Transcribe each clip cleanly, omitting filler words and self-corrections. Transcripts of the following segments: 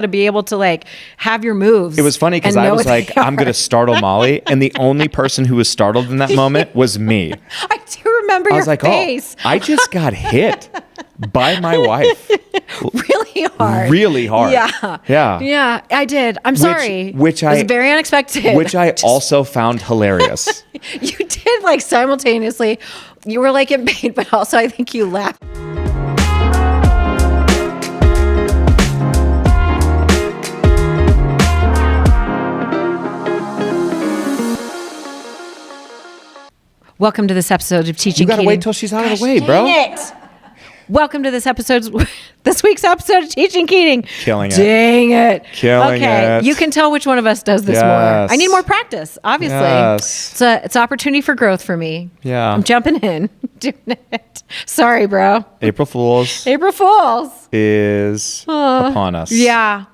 to be able to like have your moves. It was funny because I was like, I'm going to startle Molly. And the only person who was startled in that moment was me. I do remember your face. Oh, I just got hit by my wife. Really hard. Really hard. Yeah. Yeah. Yeah, I did. I'm sorry. Which it was very unexpected. Which I also found hilarious. You did like simultaneously. You were like in pain, but also I think you laughed. Welcome to this episode of Teaching You gotta Keynoter. wait till she's out of the way, bro. Dang it. Welcome to this week's episode of Teaching Keynoter. Killing it. Dang it. Killing it. You can tell which one of us does this more. I need more practice, obviously. Yes. It's an opportunity for growth for me. Yeah. I'm jumping in, doing it. Sorry, bro. April Fools April Fools is upon us. Yeah.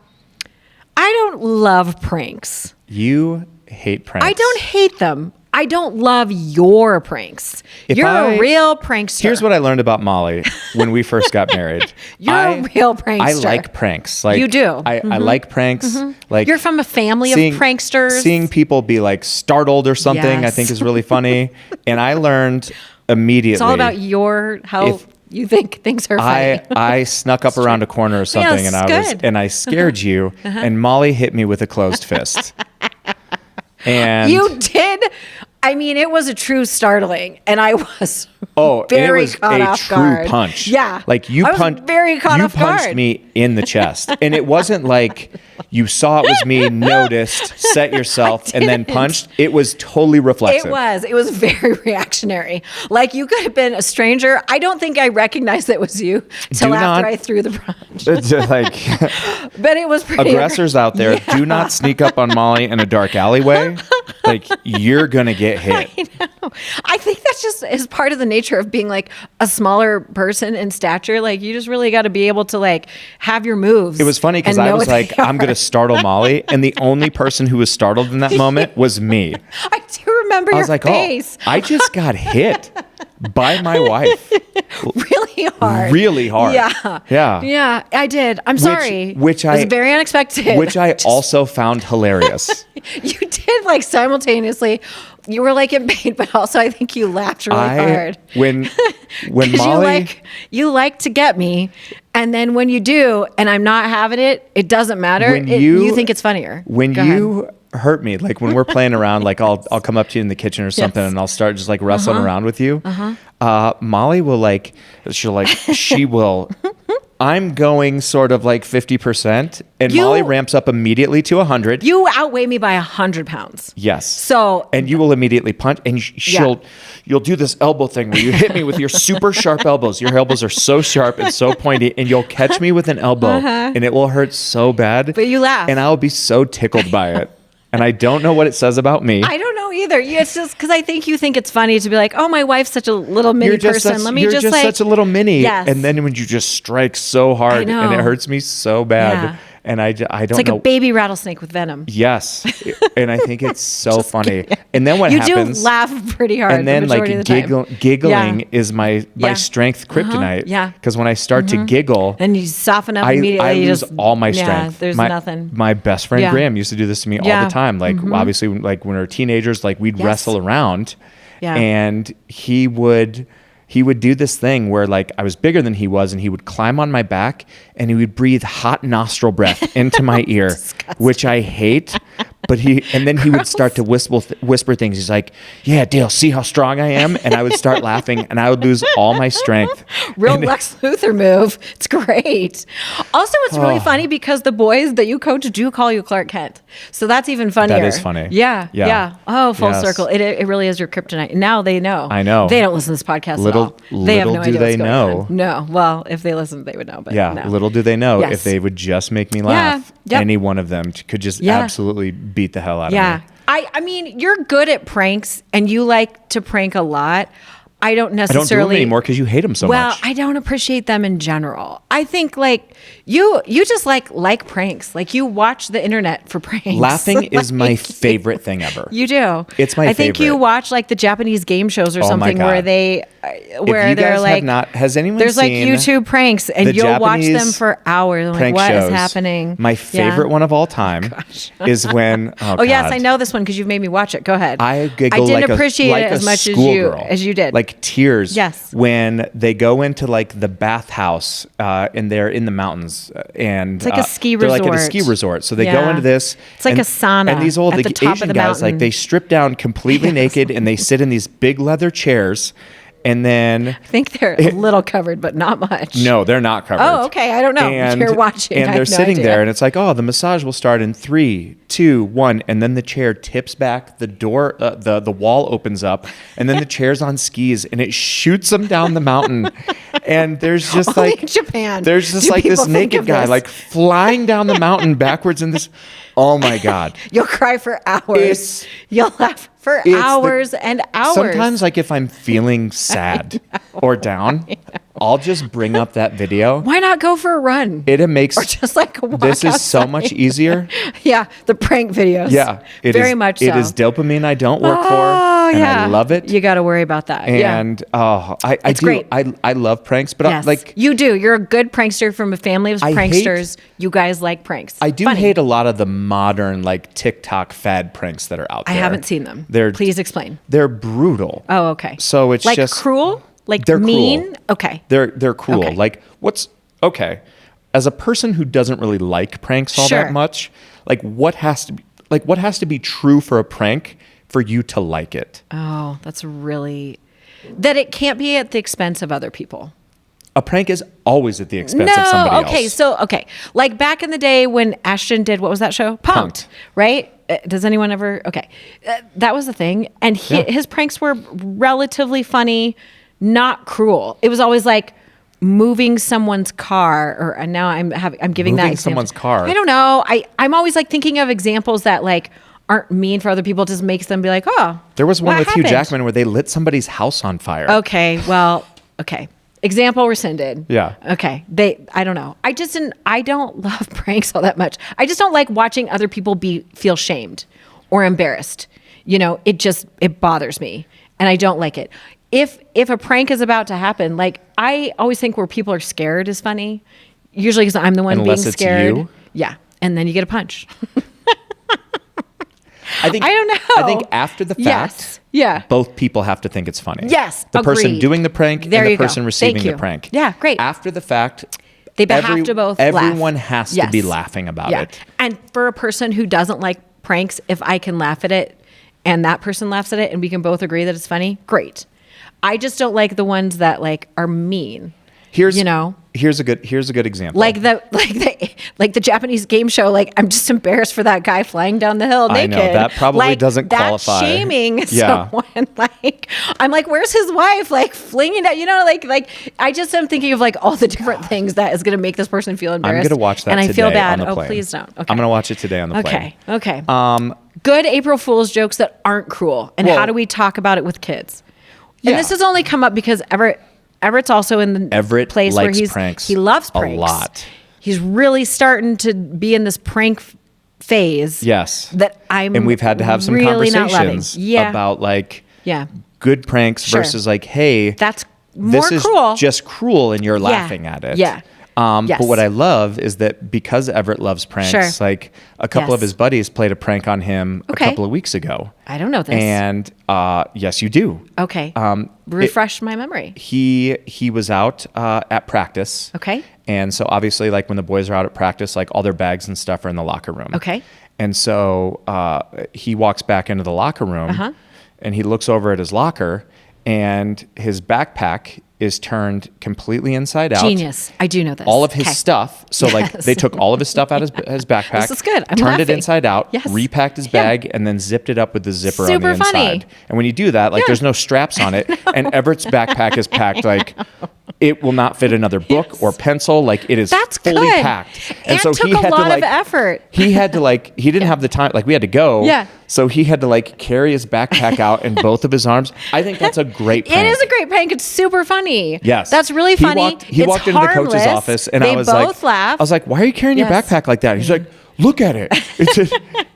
I don't love pranks. You hate pranks. I don't hate them. I don't love your pranks. You're a real prankster. Here's what I learned about Molly when we first got married. You're a real prankster. I like pranks. Like you do. I like pranks. Like you're from a family of pranksters. Seeing people be like startled or something, I think is really funny. And I learned immediately. It's all about how you think things are funny. I snuck up around a corner or something, yes, and I scared you, and Molly hit me with a closed fist. And you did. I mean, it was a true startling, and I was very caught off guard. It was a true punch. Yeah, like you punched me in the chest, and it wasn't like you saw it was me, noticed, set yourself, and then punched. It was totally reflexive. It was very reactionary. Like you could have been a stranger. I don't think I recognized that it was you till after I threw the punch. But it was pretty aggressors out there. Yeah. Do not sneak up on Molly in a dark alleyway. Like you're gonna get hit. I know. I think that's just is part of the nature of being like a smaller person in stature. Like you just really got to be able to like have your moves. It was funny because I was like, I'm gonna startle Molly, and the only person who was startled in that moment was me. I do remember your face. I just got hit by my wife. Really hard. Really hard. Yeah. Yeah. Yeah, I did. I'm sorry. It was very unexpected. Which I also found hilarious. You did like simultaneously. You were like in pain, but also I think you laughed really hard. When Molly, you like to get me, and then when you do, and I'm not having it, it doesn't matter. You think it's funnier. When you hurt me, like when we're playing around, like I'll come up to you in the kitchen or something, and I'll start just like wrestling around with you. Molly will she will. I'm going sort of like 50%, and Molly ramps up immediately to 100. You outweigh me by 100 pounds. Yes. And you will immediately punch, and you'll do this elbow thing where you hit me with your super sharp elbows. Your elbows are so sharp and so pointy, and you'll catch me with an elbow, and it will hurt so bad. But you laugh. And I'll be so tickled by it. And I don't know what it says about me. I don't know either. It's just because I think you think it's funny to be like, oh, my wife's such a little mini person. You're just such a little mini. Yes. And then when you just strike so hard and it hurts me so bad. Yeah. And I don't know. It's like a baby rattlesnake with venom. Yes. And I think it's so funny. Kidding. And then what happens? You do laugh pretty hard. And then like giggling is my strength kryptonite. Yeah. Because when I start to giggle. And you soften up immediately. I lose all my strength. There's nothing. My best friend Graham used to do this to me all the time. Like obviously like when we were teenagers, like we'd wrestle around. Yeah. And he would do this thing where like I was bigger than he was, and he would climb on my back and he would breathe hot nostril breath into my ear, which I hate. But then he would start to whisper things. He's like, "Yeah, Dale, see how strong I am?" And I would start laughing, and I would lose all my strength. Real Lex Luthor move. It's great. Also, it's really funny because the boys that you coach do call you Clark Kent, so that's even funnier. That is funny. Yeah. Oh, full circle. It really is your kryptonite. Now they know. I know. They don't listen to this podcast at all. They have no idea what's going on. No. Well, if they listen, they would know. But no. Little do they know if they would just make me laugh. Any one of them could just absolutely beat the hell out of me. I mean, you're good at pranks, and you like to prank a lot. I don't necessarily. I don't do them anymore because you hate them so much. Well, I don't appreciate them in general. I think like You just like pranks. Like you watch the internet for pranks. Laughing is my favorite thing ever. You do. It's my favorite. I think you watch like the Japanese game shows or something where they're like, has anyone there's like seen YouTube pranks and you'll watch them for hours. I'm like, what is happening? My favorite one of all time is when, oh yes, I know this one because you've made me watch it. Go ahead. I giggle didn't appreciate it as much as you did. Like tears. Yes. When they go into like the bathhouse and they're in the mountains and it's like a ski they're resort. like at a ski resort. So they go into this. It's like a sauna. And these old at the top Asian of the guys, mountain. like they strip down completely naked and they sit in these big leather chairs. And then I think they're a little covered, but not much. No, they're not covered. Oh, okay. I don't know. You're watching. And they're sitting there, and it's like, oh, the massage will start in 3, 2, 1, and then the chair tips back, the door, the wall opens up, and then the chair's on skis, and it shoots them down the mountain. And there's just only like in Japan. There's just like this naked guy like flying down the mountain backwards in this. Oh my God! You'll cry for hours. You'll laugh for hours and hours. Sometimes, like if I'm feeling sad or down, I'll just bring up that video. Why not go for a run? It makes or just like a walk this is outside. so much easier. Yeah, the prank videos. Yeah, very much. It is dopamine I don't work for, and I love it. You got to worry about that. And I do. Great. I love pranks, but yes. like you do. You're a good prankster from a family of pranksters. You guys like pranks. I do hate a lot of the modern like TikTok fad pranks that are out there. I haven't seen them. Please explain. They're brutal. Oh, okay. So it's like just cruel, like they're mean. Cruel. Okay. They're cruel. Okay. Like what's okay? As a person who doesn't really like pranks all that much, like what has to be true for a prank for you to like it? Oh, that's really that it can't be at the expense of other people. A prank is always at the expense of somebody else. Okay. Like back in the day when Ashton did, what was that show? Punk'd, right? Does anyone ever? Okay. That was the thing. And his pranks were relatively funny, not cruel. It was always like moving someone's car or now I'm giving that example. Someone's car. I don't know. I'm always like thinking of examples that like aren't mean for other people. It just makes them be like, oh, there was one with Hugh Jackman where they lit somebody's house on fire. Okay. Well, okay. Example rescinded. Yeah. Okay. I don't know. I don't love pranks all that much. I just don't like watching other people feel shamed or embarrassed. You know, it bothers me and I don't like it. If a prank is about to happen, like I always think where people are scared is funny. Usually because I'm the one being scared. It's you. Yeah. And then you get a punch. I don't know. I think after the fact, both people have to think it's funny. Yes, the person doing the prank and the person receiving the prank. Yeah, great. After the fact, they have to both laugh. Everyone has to be laughing about it. And for a person who doesn't like pranks, if I can laugh at it and that person laughs at it and we can both agree that it's funny, great. I just don't like the ones that like are mean. Here's a good example. Like the Japanese game show. Like I'm just embarrassed for that guy flying down the hill naked. I know that probably doesn't qualify. That's shaming someone. Like I'm like, where's his wife? Like flinging that. You know, like I just am thinking of like all the different things that is going to make this person feel embarrassed. I'm going to watch that and today I feel bad. on the plane. Please don't. Okay. I'm going to watch it today on the plane. Okay. Good April Fool's jokes that aren't cruel. And how do we talk about it with kids? And this has only come up because Everett's also in the place where he loves pranks a lot. He's really starting to be in this prank phase. Yes. That and we've had to have some really conversations about like good pranks versus like, hey, that's more cruel. Is just cruel and you're laughing at it. Yeah. But what I love is that because Everett loves pranks, like a couple of his buddies played a prank on him a couple of weeks ago. I don't know this. And yes, you do. Okay. Refresh my memory. He was out at practice. Okay. And so obviously like when the boys are out at practice, like all their bags and stuff are in the locker room. Okay. And so he walks back into the locker room and he looks over at his locker and his backpack is turned completely inside out. Genius. I do know this. All of his stuff. So like they took all of his stuff out of his backpack. This is good. I'm turned laughing. it inside out, repacked his bag, and then zipped it up with the zipper on the inside. Funny. And when you do that, like there's no straps on it. And Everett's backpack is packed like It will not fit another book or pencil. Like it is fully packed. And so took he had a lot of effort. He had to he didn't have the time. Like we had to go. Yeah. So he had to carry his backpack out in both of his arms. I think that's a great prank. It is a great prank. It's super funny. Yes. That's really funny. He walked into the coach's office and I was like, why are you carrying your backpack like that? He's like, look at it.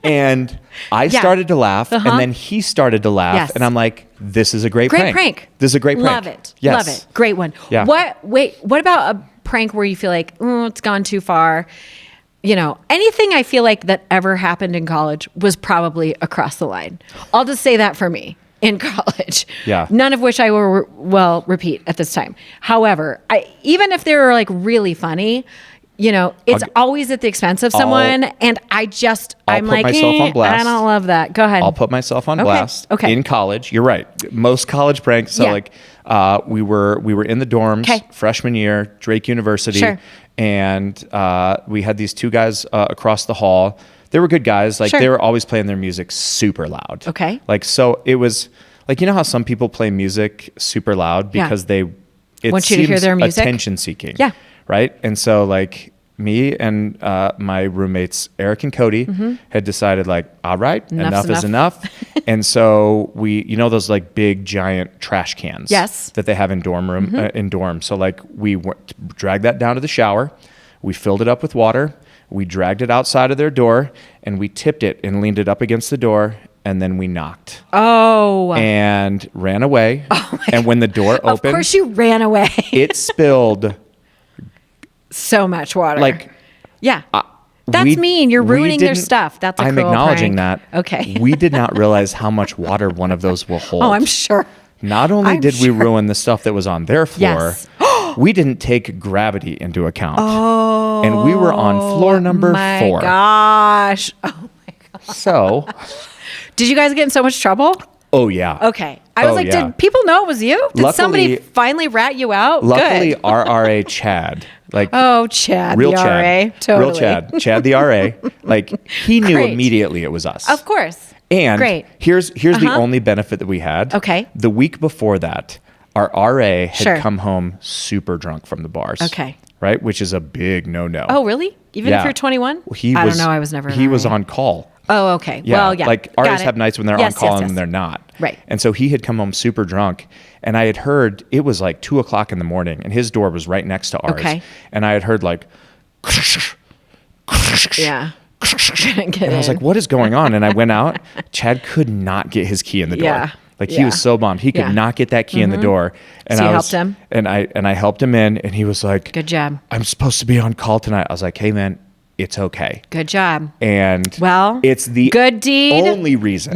And I started to laugh and then he started to laugh and I'm like, this is a great prank. This is a great prank. Love it. Yes. Love it. Great one. Yeah. What about a prank where you feel like, it's gone too far? Anything I feel like that ever happened in college was probably across the line. I'll just say that for me in college. Yeah. None of which I will repeat at this time. However, even if they were really funny, it's always at the expense of someone. And I'm like, myself on blast. I don't love that. Go ahead. I'll put myself on blast. Okay. In college, you're right. Most college pranks. So we were in the dorms freshman year, Drake University. Sure. And we had these two guys across the hall. They were good guys. They were always playing their music super loud. Okay. So it was how some people play music super loud because it want you to hear their music? Attention seeking. Yeah. Right. And so me and my roommates, Eric and Cody, had decided all right, enough is enough. And so we, those big giant trash cans that they have in dorms. So we dragged that down to the shower. We filled it up with water. We dragged it outside of their door and we tipped it and leaned it up against the door. And then we knocked. Oh. And ran away. And when the door opened. Of course you ran away. It spilled so much water. That's mean. You're ruining their stuff. That's a I'm cruel acknowledging prank. that. Okay. We did not realize how much water one of those will hold. Oh, I'm sure. Not only did we ruin the stuff that was on their floor, we didn't take gravity into account. Oh. And we were on floor number 4. Gosh. Oh my gosh. So. Did you guys get in so much trouble? Oh, yeah. Okay. I was did people know it was you? Did somebody finally rat you out? Luckily, Good. our RA, Chad. Chad, real the Chad. RA. Totally. Real Chad, the RA. He knew immediately it was us. Of course. And great. Here's the only benefit that we had. Okay. The week before that, our RA had come home super drunk from the bars. Okay. Right? Which is a big no-no. Oh, really? Even if you're 21? I don't know. I was never an He RA. was on call. Oh, okay. Yeah. Well, yeah. RAs have nights when they're on call and they're not. Right. And so he had come home super drunk. And I had heard it was 2:00 in the morning and his door was right next to ours. Okay. And I had heard yeah. And I was like, what is going on? And I went out. Chad could not get his key in the door. Yeah. He was so bummed. He could not get that key in the door. And so you helped him? And I helped him in and he was like, good job. I'm supposed to be on call tonight. I was like, hey man, it's okay. Good job. And it's the good deed. Only reason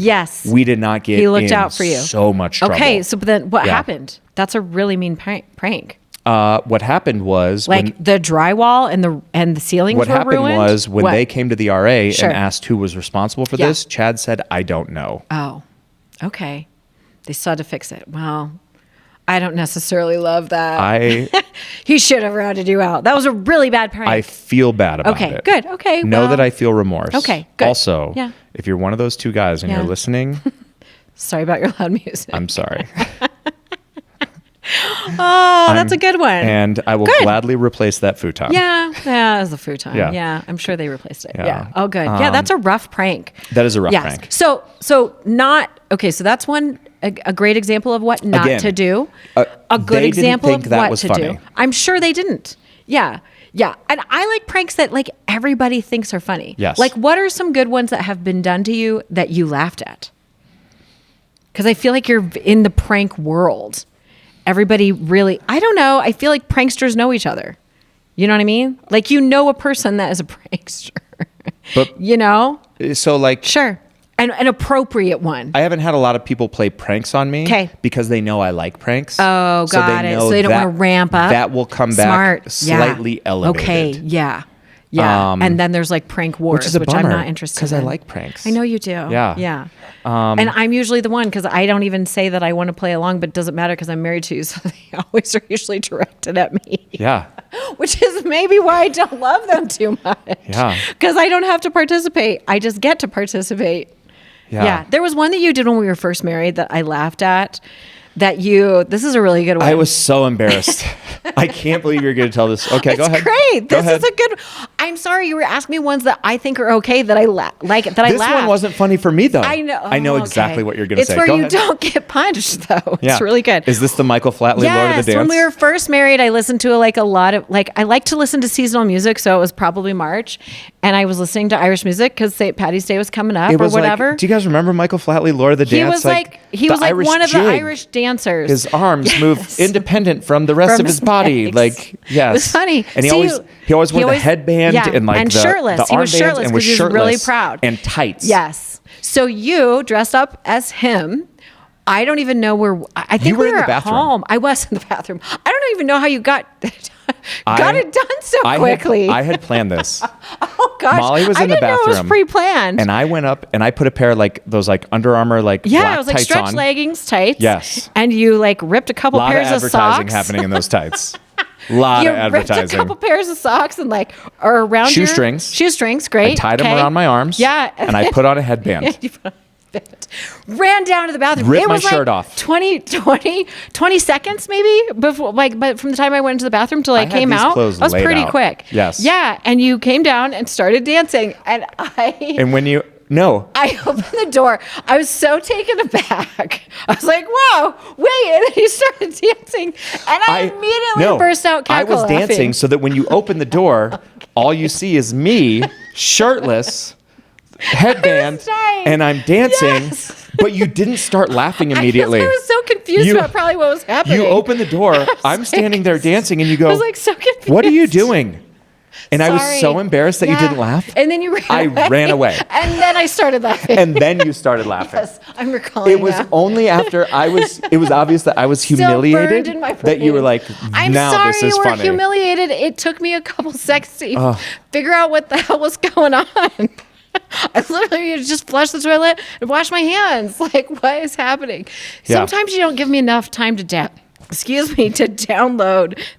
we did not get he looked out for you. So much trouble. Okay, so but then what happened? That's a really mean prank. What happened was the drywall and the ceilings were ruined? What happened was when they came to the RA and asked who was responsible for this, Chad said, I don't know. Oh, okay. They still had to fix it. Well, I don't necessarily love that. He should have ratted you out. That was a really bad prank. I feel bad about it. Okay, good. Okay, know that I feel remorse. Okay, good. Also, if you're one of those two guys and you're listening, sorry about your loud music. I'm sorry. That's a good one. And I will gladly replace that futon. Yeah, it was a futon. Yeah, I'm sure they replaced it. Yeah. Oh, good. That's a rough prank. That is a rough prank. So that's one. A great example of what not to do. A good example of what to do. I'm sure they didn't. Yeah. And I like pranks that everybody thinks are funny. Yes. What are some good ones that have been done to you that you laughed at? Because I feel like you're in the prank world. Everybody really, I don't know. I feel like pranksters know each other. You know what I mean? A person that is a prankster. But So sure. An appropriate one. I haven't had a lot of people play pranks on me because they know I like pranks. Oh, got it. So they don't want to ramp up. That will come back slightly elevated. Okay, yeah. And then there's prank wars, which I'm not interested in. Because I like pranks. I know you do. Yeah. And I'm usually the one because I don't even say that I want to play along, but it doesn't matter because I'm married to you, so they always are usually directed at me. Yeah. Which is maybe why I don't love them too much. Yeah. Because I don't have to participate. I just get to participate. Yeah. There was one that you did when we were first married that I laughed at This is a really good one. I was so embarrassed. I can't believe you're going to tell this. Okay, go ahead. Great. This is a good. I'm sorry, you were asking me ones that I think are okay that I like. That I This one wasn't funny for me though. I know. I know exactly what you're going to say. It's where Go you ahead. don't get punched though. It's really good. Is this the Michael Flatley Lord of the Dance? When we were first married, I listened to a lot of I like to listen to seasonal music, so it was probably March, and I was listening to Irish music because St. Patty's Day was coming up or whatever. Do you guys remember Michael Flatley Lord of the Dance? He was like one of the Irish dancers. His arms move independent from the rest of his body. Legs. It was funny. And he always wore the headband and and shirtless. He was shirtless because he was really proud. And tights. Yes. So you dressed up as him. I don't even know where. I think you were we in were the at bathroom. home. I was in the bathroom. I don't even know how you got it done so quickly. I had planned this. Oh gosh, Molly was in the bathroom. I didn't know it was pre-planned. And I went up and I put a pair of those Under Armour black it was like tights stretch on. leggings, tights. Yes. And you ripped a couple pairs of socks. A lot of advertising happening in those tights. A lot of advertising. You ripped a couple pairs of socks and or around shoestrings. Shoestrings, great. I tied them around my arms. Yeah. And I put on a headband. Ran down to the bathroom. Ripped my shirt off. 20 seconds maybe before, but from the time I went into the bathroom till I came out, that was pretty quick. Yes. Yeah, and you came down and started dancing, and I opened the door. I was so taken aback. I was like, "Whoa, wait!" And then you started dancing, and I immediately burst out cackling. I was dancing so that when you open the door, all you see is me, shirtless. Headband and I'm dancing, but you didn't start laughing immediately. I was so confused about probably what was happening. You open the door, I'm standing there dancing, and you go, I was so confused. What are you doing? And I was so embarrassed that you didn't laugh. And then you ran away. And then I started laughing. And then you started laughing. Yes, I'm recalling it was only after it was obvious that I was humiliated that you were like, now this is funny. I'm sorry you were humiliated. It took me a couple seconds to figure out what the hell was going on. I literally just flushed the toilet and washed my hands. What is happening? Yeah. Sometimes you don't give me enough time to download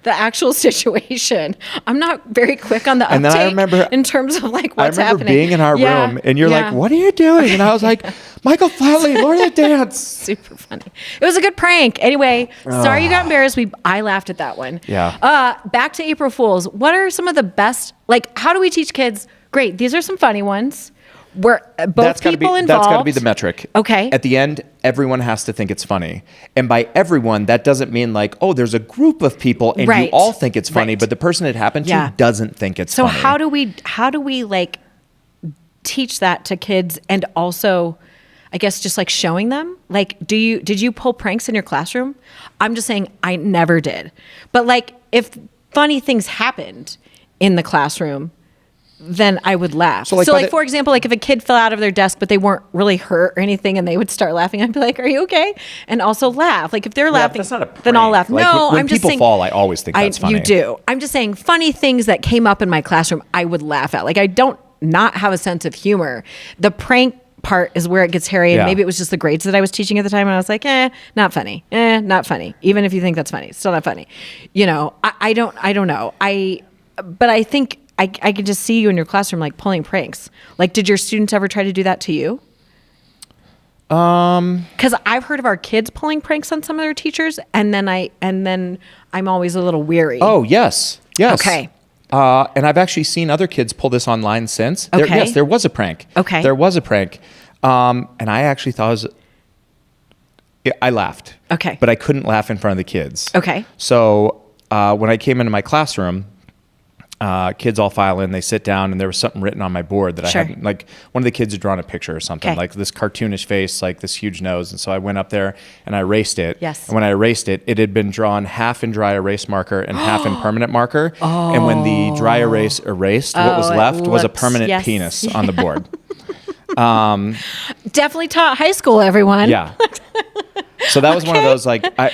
the actual situation. I'm not very quick on the uptake. And then I remember, in terms of what's happening. I remember being in our room and you're like, what are you doing? And I was like, Michael Flatley, Lord of the Dance. Super funny. It was a good prank. Anyway, sorry you got embarrassed. I laughed at that one. Yeah. Back to April Fools. What are some of the best, how do we teach kids? Great. These are some funny ones. Where both people involved. That's got to be the metric. Okay. At the end, everyone has to think it's funny. And by everyone, that doesn't mean there's a group of people and you all think it's funny, but the person it happened to doesn't think it's funny. So how do we teach that to kids, and also, I guess, just showing them? Did you pull pranks in your classroom? I'm just saying I never did. But if funny things happened in the classroom, then I would laugh. So for example, if a kid fell out of their desk, but they weren't really hurt or anything, and they would start laughing, I'd be like, "Are you okay?" And also laugh. If they're laughing, that's not a prank. Then I'll laugh. No, when I'm just saying. When people fall, I always think that's funny. You do. I'm just saying funny things that came up in my classroom, I would laugh at. I don't not have a sense of humor. The prank part is where it gets hairy, and maybe it was just the grades that I was teaching at the time, and I was like, not funny. Not funny. Even if you think that's funny, it's still not funny. I don't know. But I think I could just see you in your classroom pulling pranks. Did your students ever try to do that to you? Because I've heard of our kids pulling pranks on some of their teachers, and then I'm always a little weary. Oh yes. Okay. And I've actually seen other kids pull this online since. Okay. There was a prank. Okay. There was a prank, and I actually thought I laughed. Okay. But I couldn't laugh in front of the kids. Okay. So when I came into my classroom, kids all file in, they sit down, and there was something written on my board that I hadn't, one of the kids had drawn a picture or something, this cartoonish face, this huge nose. And so I went up there and I erased it. Yes. And when I erased it, it had been drawn half in dry erase marker and half in permanent marker. Oh. And when the dry erase erased, what was left was a permanent penis on the board. Definitely taught high school, everyone. Yeah. So that was one of those,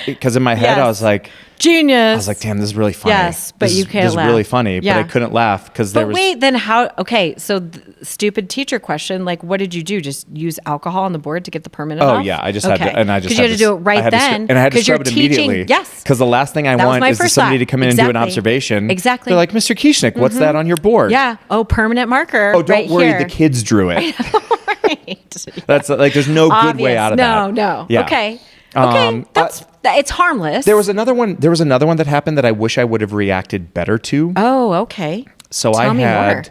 because in my head, I was like, genius. I was like, damn, this is really funny. Yes, but you can't laugh. This is really funny, but I couldn't laugh because there was... But wait, then how... Okay, so stupid teacher question, what did you do? Just use alcohol on the board to get the permanent off? Oh, yeah, I just had to... And I just because you had to do it right then. And I had to scrub it immediately. Yes. Because the last thing I want is somebody to come in and do an observation. Exactly. They're like, Mr. Kieschnick, what's that on your board? Yeah. Oh, permanent marker. Oh, don't worry, the kids drew it. That's there's no good way out of that. No. Yeah. Okay. Okay, it's harmless. There was another one that happened that I wish I would have reacted better to. Oh, okay. So Tell me more.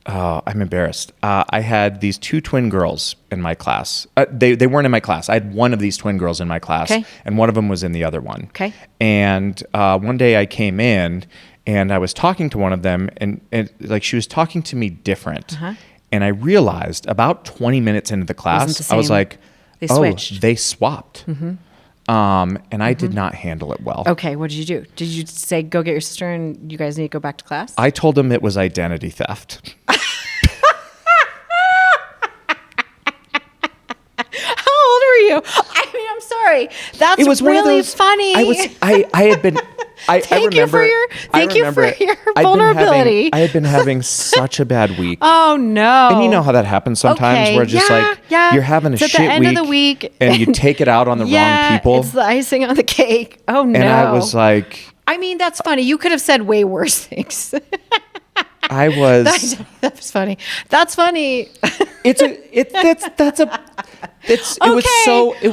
I'm embarrassed. I had these two twin girls in my class. They weren't in my class. I had one of these twin girls in my class, and one of them was in the other one. Okay. And one day I came in, and I was talking to one of them, and like she was talking to me different. And I realized about 20 minutes into the class, I was like, they switched. They swapped. And I did not handle it well. Okay, what did you do? Did you say, go get your sister and you guys need to go back to class? I told them it was identity theft. How old were you? I mean, I'm sorry. That's it was really funny. I had been... Thank you for your vulnerability. I had been having such a bad week. Oh no! And you know how that happens sometimes, where it's just you're having a shit week. At the end of the week, and you take it out on the wrong people. It's the icing on the cake. Oh no! And I was like, I mean, that's funny. You could have said way worse things. I was. That was funny. That's funny. It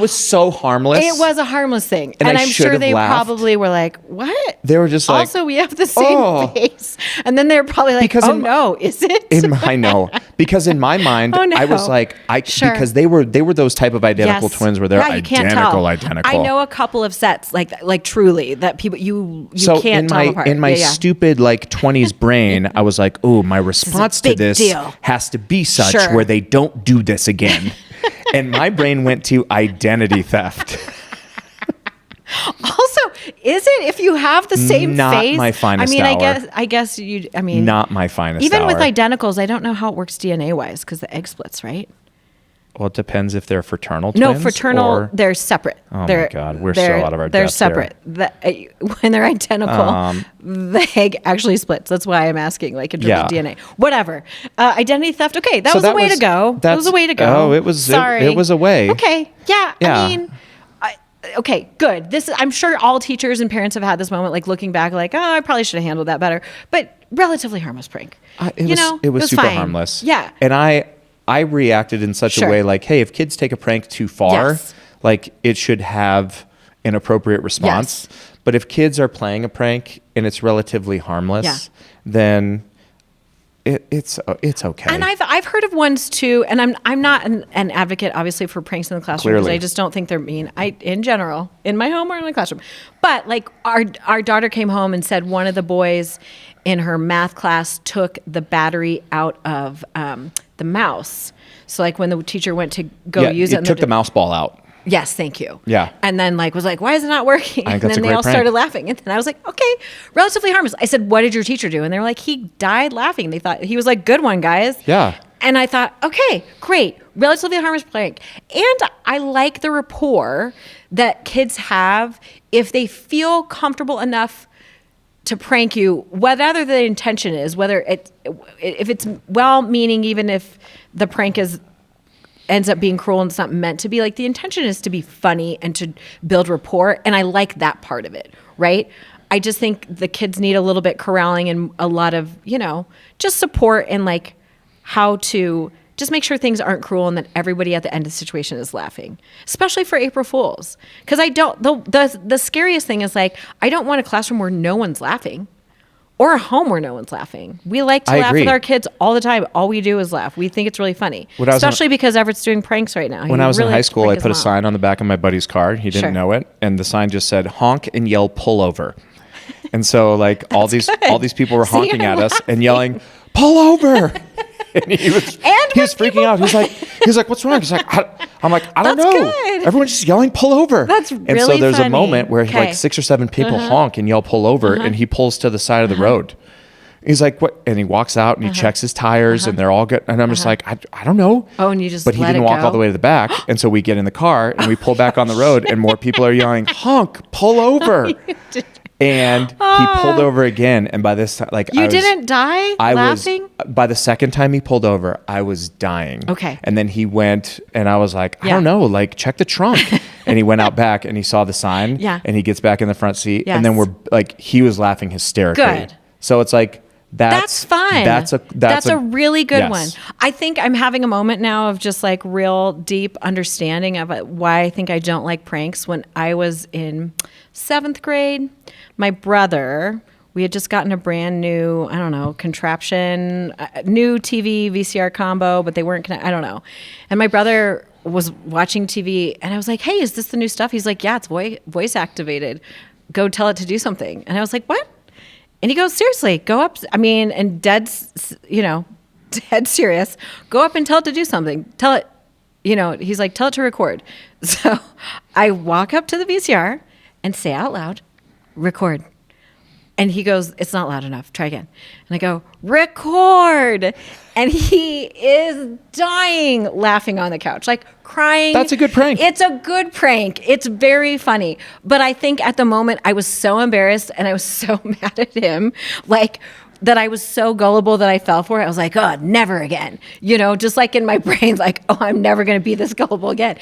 was so harmless. It was a harmless thing, and I'm sure they probably were like, "What?" They were just like, "Also, we have the same face," and then they were probably like, "Oh no, is it?" I know, because in my mind, I was like, because they were those type of identical twins where they're identical. I know a couple of sets like truly that people you can't tell apart. In my stupid 20s brain, I was like, "Oh, my response to this has to be such where they don't do this again." And my brain went to identity theft. Also, is it if you have the same face? Not my finest hour. I guess you. I mean, not my finest. Even hour. with identicals, I don't know how it works DNA wise because the egg splits, right? Well, it depends if they're fraternal twins. No, fraternal. They're separate. Oh my God, we're so out of our depth. They're separate. When they're identical, the egg actually splits. That's why I'm asking, in terms of DNA. Whatever. Identity theft. Okay, that was a way to go. That was a way to go. Oh, it was. Sorry. It was a way. Okay. Yeah. I mean. Okay, good. I'm sure all teachers and parents have had this moment, looking back, I probably should have handled that better. But relatively harmless prank. It was super fine. harmless. Yeah. And I reacted in such a way, hey, if kids take a prank too far, it should have an appropriate response. Yes. But if kids are playing a prank and it's relatively harmless, then it's okay. And I've heard of ones too, and I'm not an advocate obviously for pranks in the classroom because I just don't think they're mean. In general, in my home or in my classroom, but our daughter came home and said one of the boys in her math class took the battery out of the mouse. So when the teacher went to go use it, took the mouse ball out. Yes, thank you. Yeah. And then was like, why is it not working? I think and then they all prank. started laughing. And then I was like, okay, relatively harmless. I said, what did your teacher do? And they were like, he died laughing. They thought he was good one, guys. Yeah. And I thought, okay, great. Relatively harmless prank. And I like the rapport that kids have if they feel comfortable enough to prank you, whatever the intention is, if it's well-meaning, even if the prank ends up being cruel and it's not meant to be, the intention is to be funny and to build rapport. And I like that part of it, right? I just think the kids need a little bit corralling and a lot of, just support and how to just make sure things aren't cruel and that everybody at the end of the situation is laughing, especially for April Fools. Because the scariest thing is I don't want a classroom where no one's laughing or a home where no one's laughing. We like to laugh with our kids all the time. All we do is laugh. We think it's really funny, especially because Everett's doing pranks right now. When I was in high school, I put a sign on the back of my buddy's car. He didn't know it. And the sign just said, honk and yell, pull over. And so all these people were honking at us and yelling, pull over. And he was freaking out. He's like, what's wrong? He's like, I'm like, I don't know. Good. Everyone's just yelling, pull over. That's really And so there's funny. a moment where 6 or 7 people honk and yell, pull over. And he pulls to the side of the road. He's like, what? And he walks out and he checks his tires and they're all good. And I'm just like, I don't know. Oh, and you just But he didn't walk all the way to the back. And so we get in the car and we pull back on the road and more people are yelling, honk, pull over. And he pulled over again. And by this time, you didn't die laughing? By the second time he pulled over, I was dying. Okay. And then he went and I was like, I don't know, check the trunk. And he went out back and he saw the sign. Yeah. And he gets back in the front seat. Yes. And then he was laughing hysterically. Good. So it's That's fun. That's a really good one. Yes. I think I'm having a moment now of just like real deep understanding of why I think I don't like pranks. When I was in 7th grade, my brother, we had just gotten a brand new, I don't know, contraption, new TV VCR combo, but they weren't I don't know. And my brother was watching TV and I was like, hey, is this the new stuff? He's like, yeah, it's voice activated. Go tell it to do something. And I was like, what? And he goes, seriously, go up. I mean, and dead serious. Go up and tell it to do something. Tell it, he's like, tell it to record. So I walk up to the VCR and say out loud, record. And he goes, it's not loud enough. Try again. And I go, record. And he is dying laughing on the couch, like crying. That's a good prank. It's a good prank. It's very funny. But I think at the moment I was so embarrassed and I was so mad at him, like that I was so gullible that I fell for it. I was like, oh, never again. Just like in my brain, like, oh, I'm never going to be this gullible again.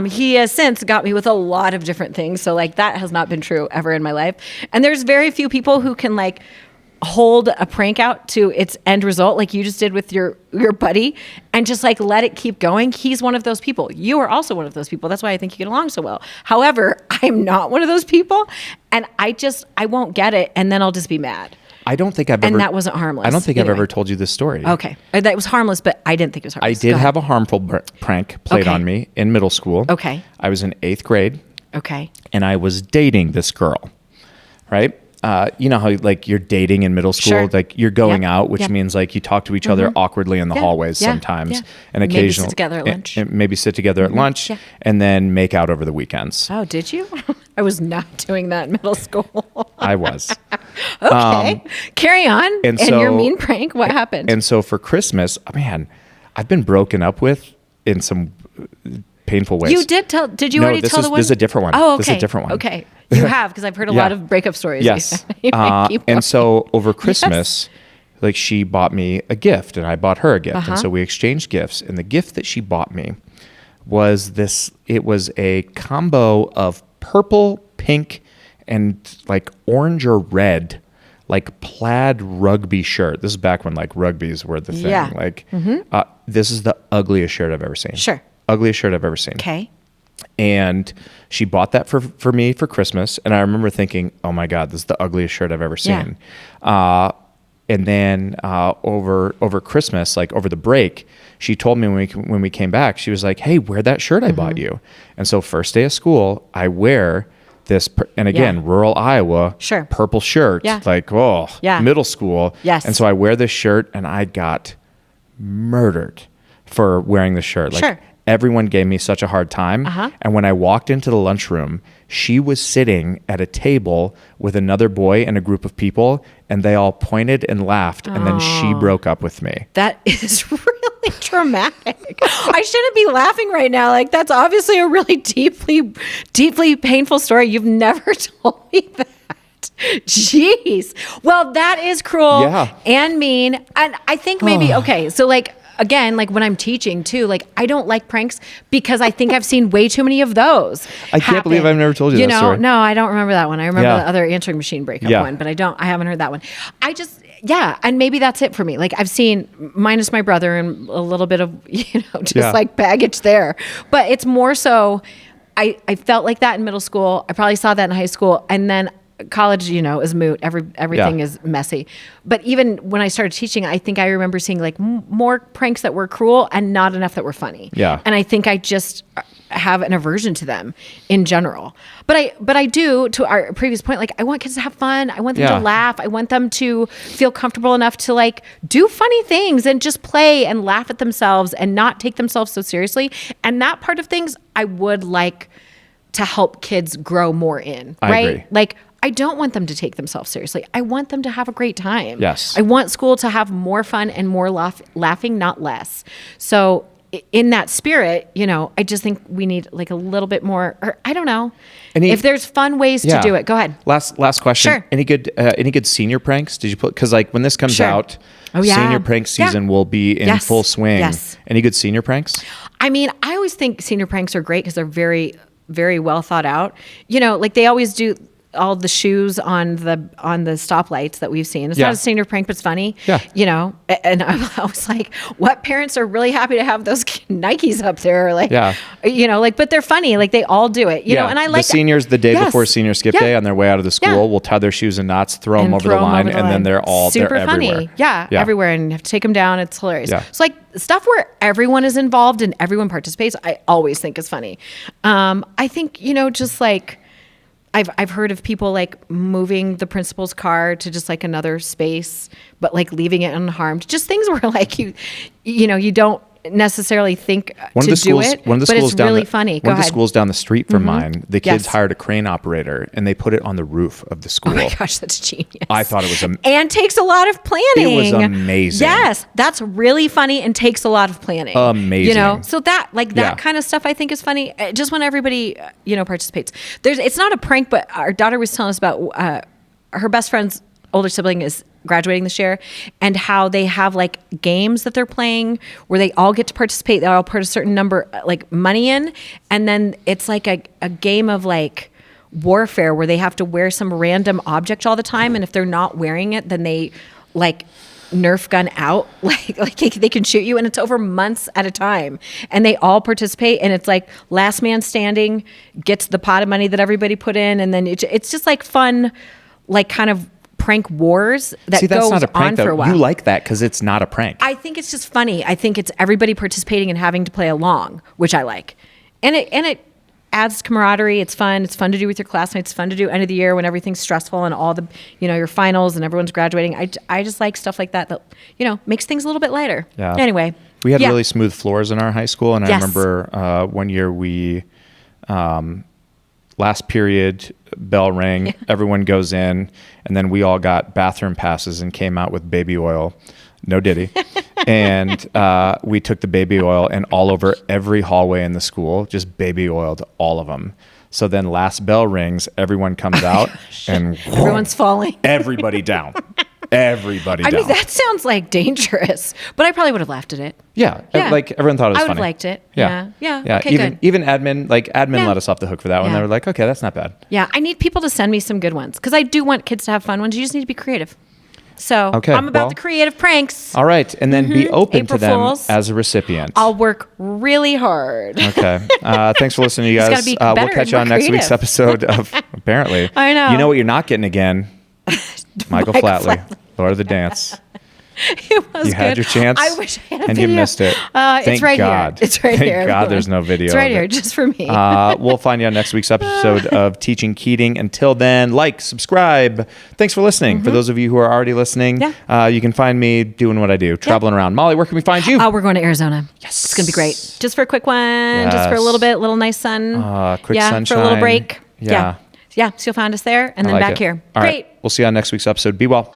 He has since got me with a lot of different things. So like that has not been true ever in my life. And there's very few people who can like hold a prank out to its end result like you just did with your buddy and just like let it keep going. He's one of those people. You are also one of those people. That's why I think you get along so well. However, I'm not one of those people and I won't get it and then I'll just be mad. I don't think I've ever... And that wasn't harmless. I don't think I've ever told you this story. Okay. That was harmless, but I didn't think it was harmless. I did have a harmful prank played on me in middle school. Okay. I was in 8th grade. Okay. And I was dating this girl, right? You know how like you're dating in middle school, Sure. like you're going out, which means like you talk to each other awkwardly in the hallways sometimes, and occasionally maybe sit together at lunch. And maybe sit together at lunch, and then make out over the weekends. Oh, did you? I was not doing that in middle school. I was. Okay, carry on. And your mean prank. What happened? And so for Christmas, man, I've been broken up with in some painful ways. You did tell? Did you already tell the one? This is a different one. Oh, okay. This is a different one. Okay. You have, because I've heard a lot of breakup stories. Yes. And so over Christmas, like she bought me a gift and I bought her a gift. And so we exchanged gifts. And the gift that she bought me was it was a combo of purple, pink, and like orange or red, like plaid rugby shirt. This is back when like rugbies were the thing. Yeah. Like this is the ugliest shirt I've ever seen. Sure. Ugliest shirt I've ever seen. Okay. And she bought that for me for Christmas. And I remember thinking, oh my God, this is the ugliest shirt I've ever seen. And then over Christmas, like over the break, she told me when we came back, she was like, hey, wear that shirt I bought you. And so first day of school, I wear this, and again, rural Iowa, purple shirt, like, middle school. Yes. And so I wear this shirt and I got murdered for wearing the shirt. Like, everyone gave me such a hard time. And when I walked into the lunchroom, she was sitting at a table with another boy and a group of people, and they all pointed and laughed, and then she broke up with me. That is really traumatic. I shouldn't be laughing right now. Like, that's obviously a really deeply, deeply painful story. You've never told me that. Jeez. Well, that is cruel and mean. And I think maybe, okay, so like, again, like when I'm teaching too, like I don't like pranks because I think I've seen way too many of those. I can't believe I've never told you that story. No, I don't remember that one. I remember the other answering machine breakup one, but I haven't heard that one. And maybe that's it for me. Like I've seen, minus my brother and a little bit of, like baggage there, but it's more so, I felt like that in middle school. I probably saw that in high school, and then college, is moot. Everything is messy. But even when I started teaching, I think I remember seeing like more pranks that were cruel and not enough that were funny. Yeah. And I think I just have an aversion to them in general. But I do, to our previous point, like I want kids to have fun. I want them to laugh. I want them to feel comfortable enough to like do funny things and just play and laugh at themselves and not take themselves so seriously. And that part of things I would like to help kids grow more in, right? I agree. Like I don't want them to take themselves seriously. I want them to have a great time. Yes. I want school to have more fun and more laughing, not less. So in that spirit, I just think we need like a little bit more, or I don't know. If there's fun ways to do it, go ahead. Last question. Sure. Any good senior pranks? Did you put, because like when this comes out, senior prank season will be in full swing. Yes. Any good senior pranks? I mean, I always think senior pranks are great because they're very, very well thought out. Like they always do. all the shoes on the stoplights that we've seen. It's not a senior prank, but it's funny. Yeah. You know, and I was like, what parents are really happy to have those Nikes up there? Like, you know, like, but they're funny. Like they all do it, you know, and I like the seniors the day before senior skip day on their way out of the school will tie their shoes in knots, throw them over the line, and then they're funny. Everywhere. Yeah, everywhere. And you have to take them down. It's hilarious. Yeah. So like stuff where everyone is involved and everyone participates, I always think is funny. I think, you know, just like, I've heard of people like moving the principal's car to just like another space, but like leaving it unharmed. Just things where like you know, you don't necessarily think one to of the schools, do it, one of the but schools it's down really the, funny. One of the schools down the street from mine, the kids Yes. hired a crane operator and they put it on the roof of the school. Oh my gosh, that's genius. I thought it was and takes a lot of planning. It was amazing. Yes, that's really funny and takes a lot of planning. Amazing. You know, so that like that kind of stuff I think is funny. Just when everybody you know participates. It's not a prank, but our daughter was telling us about her best friend's older sibling is graduating this year, and how they have like games that they're playing where they all get to participate. They all put a certain number like money in, and then it's like a game of like warfare where they have to wear some random object all the time, and if they're not wearing it, then they like Nerf gun out, like they can shoot you, and it's over months at a time, and they all participate, and it's like last man standing gets the pot of money that everybody put in, and then it's just like fun, like kind of prank wars that that's goes not a prank, on for a while. You like that because it's not a prank. I think it's just funny. I think it's everybody participating and having to play along, which I like, and it adds camaraderie. It's fun. It's fun to do with your classmates. It's fun to do end of the year when everything's stressful and all the, you know, your finals and everyone's graduating. I just like stuff like that, you know, makes things a little bit lighter. Yeah. Anyway. We had really smooth floors in our high school. And I Yes. remember one year we, last period, bell rang, everyone goes in, and then we all got bathroom passes and came out with baby oil. No diddy. And we took the baby oil and all over every hallway in the school, just baby oiled all of them. So then last bell rings, everyone comes out and everyone's falling. Everybody down. Everybody down. I mean, that sounds like dangerous, but I probably would have laughed at it. Yeah. Like everyone thought it was funny. I would have liked it. Yeah. Okay, even admin let us off the hook for that one. They were like, okay, that's not bad. Yeah. I need people to send me some good ones because I do want kids to have fun ones. You just need to be creative. So I'm about the creative pranks. All right. And then be open April to them Fools. as a recipient. I'll work really hard. Okay. Thanks for listening, you guys. We'll catch you on next week's episode of Apparently. I know. You know what you're not getting again? Michael Flatley, Lord of the Dance. It was You had your chance. I wish I had a and video. you missed it. It's right God. here. It's right here. Thank God there's no video. It's right of here, it. just for me. We'll find you on next week's episode of Teaching Keating. Until then, like, subscribe. Thanks for listening. For those of you who are already listening, you can find me doing what I do, traveling around. Molly, where can we find you? We're going to Arizona. Yes. It's going to be great. Just for a quick one, just for a little bit, little nice sun. Quick sunshine. For a little break. Yeah. So you'll find us there and then back here. All Great. right. We'll see you on next week's episode. Be well.